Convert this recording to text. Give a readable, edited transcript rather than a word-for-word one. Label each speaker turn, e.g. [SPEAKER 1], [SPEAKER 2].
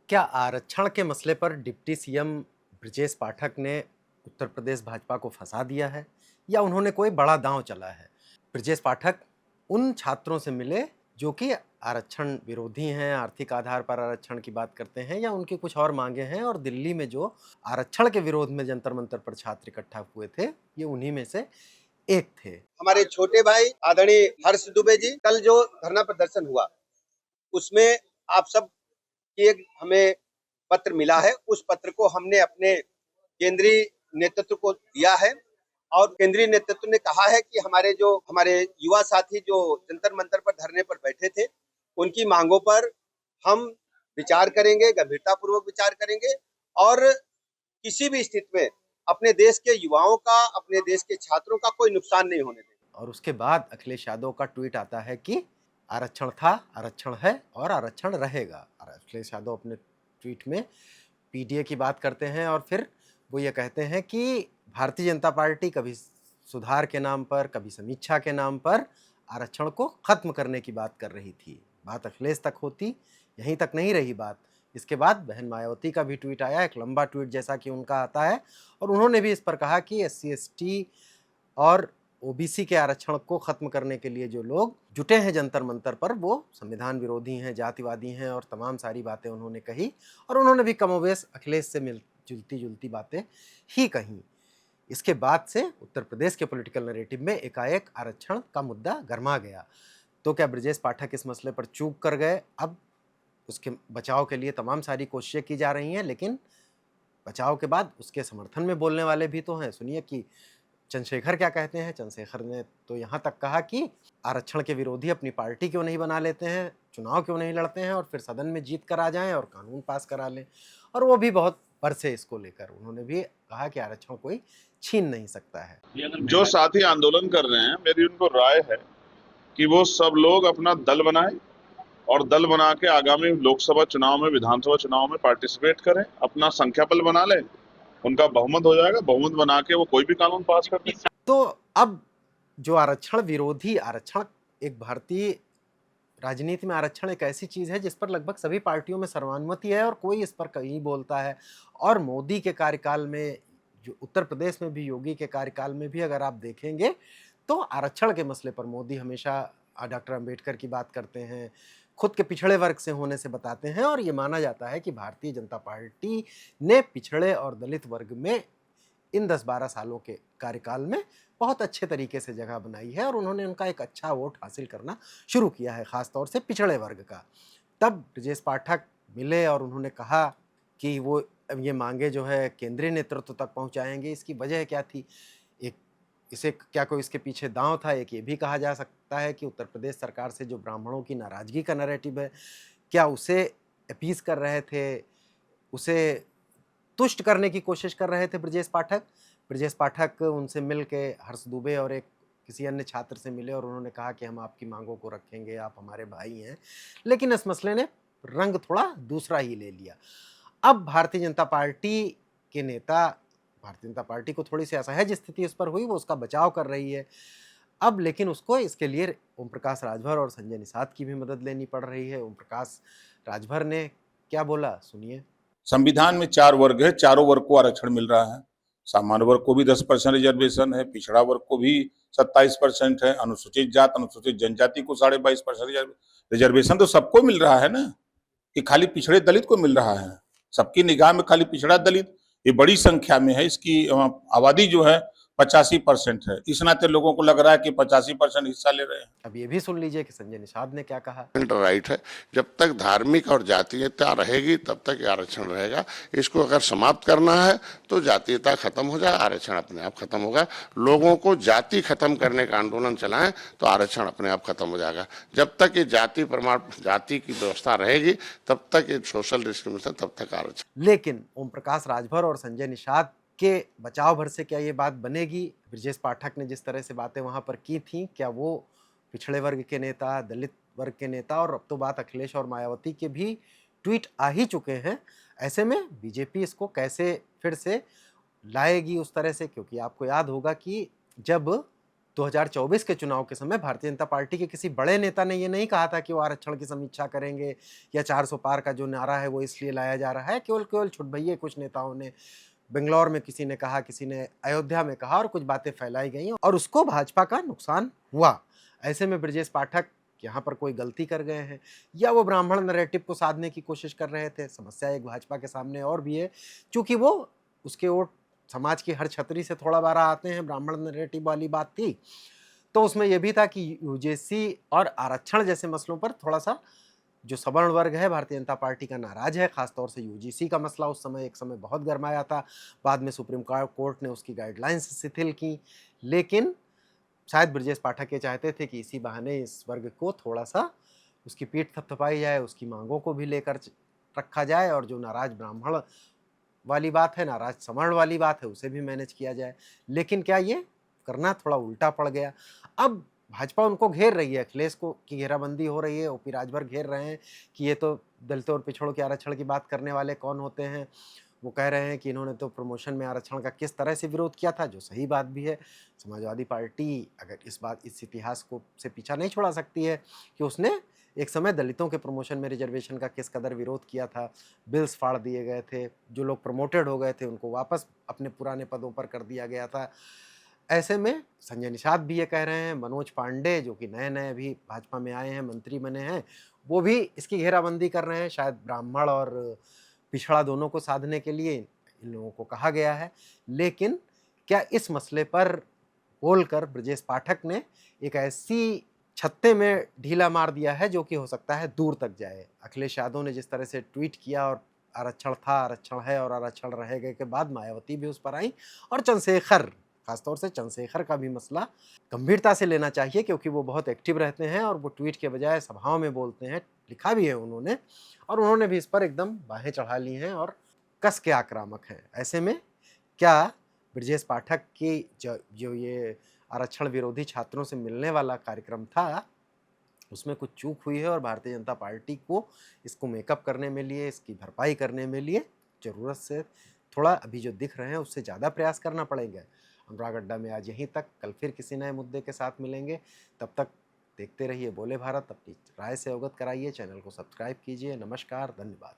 [SPEAKER 1] क्या आरक्षण के मसले पर डिप्टी सीएम ब्रजेश पाठक ने उत्तर प्रदेश भाजपा को फंसा दिया है या उन्होंने कोई बड़ा दांव चला है? ब्रजेश पाठक उन छात्रों से मिले जो कि आरक्षण विरोधी हैं, आर्थिक आधार पर आरक्षण की बात करते हैं या उनकी कुछ और मांगे हैं, और दिल्ली में जो आरक्षण के विरोध में जंतर मंतर पर छात्र इकट्ठा हुए थे, ये उन्हीं में से एक थे।
[SPEAKER 2] हमारे छोटे भाई आदरणीय हर्ष दुबे जी, कल जो धरना प्रदर्शन हुआ उसमें आप सब की एक हमें पत्र मिला है। उस पत्र को हमने अपने केंद्रीय नेतृत्व को दिया है और केंद्रीय नेतृत्व ने कहा है कि हमारे युवा साथी जो जंतर मंतर पर धरने पर बैठे थे, उनकी मांगों पर हम विचार करेंगे, गंभीरता पूर्वक विचार करेंगे और किसी भी स्थिति में अपने देश के युवाओं का, अपने देश के छात्रों का कोई नुकसान नहीं होने देंगे।
[SPEAKER 1] और उसके बाद अखिलेश यादव का ट्वीट आता है कि आरक्षण था, आरक्षण है और आरक्षण रहेगा। और अखिलेश यादव अपने ट्वीट में पीडीए की बात करते हैं और फिर वो ये कहते हैं कि भारतीय जनता पार्टी कभी सुधार के नाम पर, कभी समीक्षा के नाम पर आरक्षण को खत्म करने की बात कर रही थी। बात अखिलेश तक होती, यहीं तक नहीं रही बात। इसके बाद बहन मायावती का भी ट्वीट आया, एक लंबा ट्वीट जैसा कि उनका आता है, और उन्होंने भी इस पर कहा कि एससी एसटी और ओबीसी के आरक्षण को खत्म करने के लिए जो लोग जुटे हैं जंतर मंतर पर, वो संविधान विरोधी हैं, जातिवादी हैं, और तमाम सारी बातें उन्होंने कही। और उन्होंने भी कमोबेश अखिलेश से जुलती जुलती बातें ही कही। इसके बाद से उत्तर प्रदेश के पॉलिटिकल नैरेटिव में एकाएक आरक्षण का मुद्दा गर्मा गया। तो क्या ब्रजेश पाठक इस मसले पर चूक कर गए? अब उसके बचाव के लिए तमाम सारी कोशिशें की जा रही हैं, लेकिन बचाव के बाद उसके समर्थन में बोलने वाले भी तो हैं। सुनिए कि चंद्रशेखर क्या कहते हैं। चंद्रशेखर ने तो यहाँ तक कहा कि आरक्षण के विरोधी अपनी पार्टी क्यों नहीं बना लेते हैं, चुनाव क्यों नहीं लड़ते हैं और फिर सदन में जीत कर आ जाएं और कानून पास करा लें। और वो भी बहुत बरसे इसको लेकर। उन्होंने भी कहा कि आरक्षण कोई छीन नहीं सकता है।
[SPEAKER 3] जो साथी आंदोलन कर रहे हैं, मेरी उनको राय है कि वो सब लोग अपना दल बनाएं और दल बना के आगामी लोकसभा चुनाव में, विधानसभा चुनाव में पार्टिसिपेट करें, अपना संख्या बल बना लें, उनका बहुमत हो जाएगा, बहुमत बना के वो कोई भी कानून पास कर दें।
[SPEAKER 1] तो अब जो आरक्षण विरोधी, आरक्षण एक भारतीय राजनीति में आरक्षण एक ऐसी चीज है जिस पर लगभग सभी पार्टियों में सर्वानुमति है और कोई इस पर कहीं बोलता है। और मोदी के कार्यकाल में, जो उत्तर प्रदेश में भी योगी के कार्यकाल में भी अगर आप देखेंगे, तो आरक्षण के मसले पर मोदी हमेशा डॉक्टर अंबेडकर की बात करते हैं, खुद के पिछड़े वर्ग से होने से बताते हैं। और ये माना जाता है कि भारतीय जनता पार्टी ने पिछड़े और दलित वर्ग में इन 10-12 सालों के कार्यकाल में बहुत अच्छे तरीके से जगह बनाई है और उन्होंने उनका एक अच्छा वोट हासिल करना शुरू किया है, खासतौर से पिछड़े वर्ग का। तब ब्रजेश पाठक मिले और उन्होंने कहा कि वो ये मांगे जो है केंद्रीय नेतृत्व तक पहुंचाएंगे। इसकी वजह क्या थी? एक इसे क्या कोई इसके पीछे दांव था? एक ये भी कहा जा सकता है कि उत्तर प्रदेश सरकार से जो ब्राह्मणों की नाराजगी का नैरेटिव है, क्या उसे अपीज कर रहे थे, उसे तुष्ट करने की कोशिश कर रहे थे ब्रजेश पाठक। ब्रजेश पाठक उनसे मिल के हर्ष दुबे और एक किसी अन्य छात्र से मिले और उन्होंने कहा कि हम आपकी मांगों को रखेंगे, आप हमारे भाई हैं। लेकिन इस मसले ने रंग थोड़ा दूसरा ही ले लिया। अब भारतीय जनता पार्टी के नेता, भारतीय जनता पार्टी को थोड़ी सी असहज स्थिति इस पर हुई, वो उसका बचाव कर रही है अब। लेकिन उसको इसके लिए ओम प्रकाश राजभर और संजय निषाद की भी मदद लेनी पड़ रही है। ओम प्रकाश राजभर ने क्या बोला, सुनिए।
[SPEAKER 4] संविधान में 4 वर्ग है, चारों वर्ग को आरक्षण मिल रहा है। सामान्य वर्ग को भी 10% रिजर्वेशन है, पिछड़ा वर्ग को भी 27% है, अनुसूचित जात, अनुसूचित जनजाति को 22.5% रिजर्वेशन तो सबको मिल रहा है ना। ये खाली पिछड़े दलित को मिल रहा है? सबकी निगाह में खाली पिछड़ा दलित ये बड़ी संख्या में है। इसकी आबादी जो है 85% है। इस नाते लोगों को लग रहा है कि 85% हिस्सा ले रहे हैं।
[SPEAKER 1] अब ये भी सुन लीजिए कि संजय निषाद ने क्या कहा।
[SPEAKER 5] राइट है, जब तक धार्मिक और जातीयता रहेगी तब तक ये आरक्षण रहेगा। इसको अगर समाप्त करना है तो जातीयता खत्म हो जाए, आरक्षण अपने आप खत्म होगा। लोगों को जाति खत्म करने का आंदोलन चलाएं तो आरक्षण अपने आप खत्म हो जाएगा। जब तक ये जाति प्रमाण, जाति की व्यवस्था रहेगी तब तक ये सोशल डिस्क्रिमिनेशन, तब तक आरक्षण।
[SPEAKER 1] लेकिन ओम प्रकाश राजभर और संजय निषाद के बचाव भर से क्या ये बात बनेगी? ब्रजेश पाठक ने जिस तरह से बातें वहां पर की थी, क्या वो पिछड़े वर्ग के नेता, दलित वर्ग के नेता, और अब तो बात अखिलेश और मायावती के भी ट्वीट आ ही चुके हैं, ऐसे में बीजेपी इसको कैसे फिर से लाएगी उस तरह से? क्योंकि आपको याद होगा कि जब 2024 के चुनाव के समय भारतीय जनता पार्टी के किसी बड़े नेता ने ये नहीं कहा था कि वो आरक्षण की समीक्षा करेंगे या 400 पार का जो नारा है वो इसलिए लाया जा रहा है। केवल छुटभइये कुछ नेताओं ने, बेंगलौर में किसी ने कहा, किसी ने अयोध्या में कहा और कुछ बातें फैलाई गई और उसको भाजपा का नुकसान हुआ। ऐसे में ब्रजेश पाठक यहाँ पर कोई गलती कर गए हैं या वो ब्राह्मण नैरेटिव को साधने की कोशिश कर रहे थे। समस्या एक भाजपा के सामने और भी है, चूंकि वो उसके वोट समाज की हर छतरी से थोड़ा बारा आते हैं। ब्राह्मण नैरेटिव वाली बात थी तो उसमें यह भी था कि यूजेसी और आरक्षण जैसे मसलों पर थोड़ा सा जो सवर्ण वर्ग है भारतीय जनता पार्टी का नाराज है। खासतौर से यूजीसी का मसला उस समय एक समय बहुत गरमाया था। बाद में सुप्रीम कोर्ट ने उसकी गाइडलाइंस शिथिल की, लेकिन शायद ब्रजेश पाठक ये चाहते थे कि इसी बहाने इस वर्ग को थोड़ा सा उसकी पीठ थपथपाई जाए, उसकी मांगों को भी लेकर रखा जाए और जो नाराज ब्राह्मण वाली बात है, नाराज सवर्ण वाली बात है, उसे भी मैनेज किया जाए। लेकिन क्या ये करना थोड़ा उल्टा पड़ गया। अब भाजपा उनको घेर रही है, अखिलेश को की घेराबंदी हो रही है, ओपी राजभर घेर रहे हैं कि ये तो दलितों और पिछड़ों के आरक्षण की बात करने वाले कौन होते हैं। वो कह रहे हैं कि इन्होंने तो प्रमोशन में आरक्षण का किस तरह से विरोध किया था, जो सही बात भी है। समाजवादी पार्टी अगर इस इतिहास को से पीछा नहीं छोड़ा सकती है कि उसने एक समय दलितों के प्रमोशन में रिजर्वेशन का किस कदर विरोध किया था। बिल्स फाड़ दिए गए थे, जो लोग प्रमोटेड हो गए थे उनको वापस अपने पुराने पदों पर कर दिया गया था। ऐसे में संजय निषाद भी ये कह रहे हैं, मनोज पांडे जो कि नए अभी भाजपा में आए हैं, मंत्री बने हैं, वो भी इसकी घेराबंदी कर रहे हैं। शायद ब्राह्मण और पिछड़ा दोनों को साधने के लिए इन लोगों को कहा गया है। लेकिन क्या इस मसले पर बोलकर ब्रजेश पाठक ने एक ऐसी छत्ते में ढीला मार दिया है जो कि हो सकता है दूर तक जाए। अखिलेश यादव ने जिस तरह से ट्वीट किया और आरक्षण था, आरक्षण है और आरक्षण रहेगा के बाद मायावती भी उस पर आई और चंद्रशेखर, खासतौर से चंद्रशेखर का भी मसला गंभीरता से लेना चाहिए क्योंकि वो बहुत एक्टिव रहते हैं और वो ट्वीट के बजाय सभाओं में बोलते हैं। लिखा भी है उन्होंने और उन्होंने भी इस पर एकदम बाहें चढ़ा ली हैं और कस के आक्रामक हैं। ऐसे में क्या ब्रजेश पाठक की जो ये आरक्षण विरोधी छात्रों से मिलने वाला कार्यक्रम था उसमें कुछ चूक हुई है और भारतीय जनता पार्टी को इसको मेकअप करने में लिए, इसकी भरपाई करने में लिए ज़रूरत से थोड़ा अभी जो दिख रहे हैं उससे ज़्यादा प्रयास करना पड़ेगा। अनुराग अड्डा में आज यहीं तक, कल फिर किसी नए मुद्दे के साथ मिलेंगे। तब तक देखते रहिए बोले भारत, अपनी राय से अवगत कराइए, चैनल को सब्सक्राइब कीजिए। नमस्कार, धन्यवाद।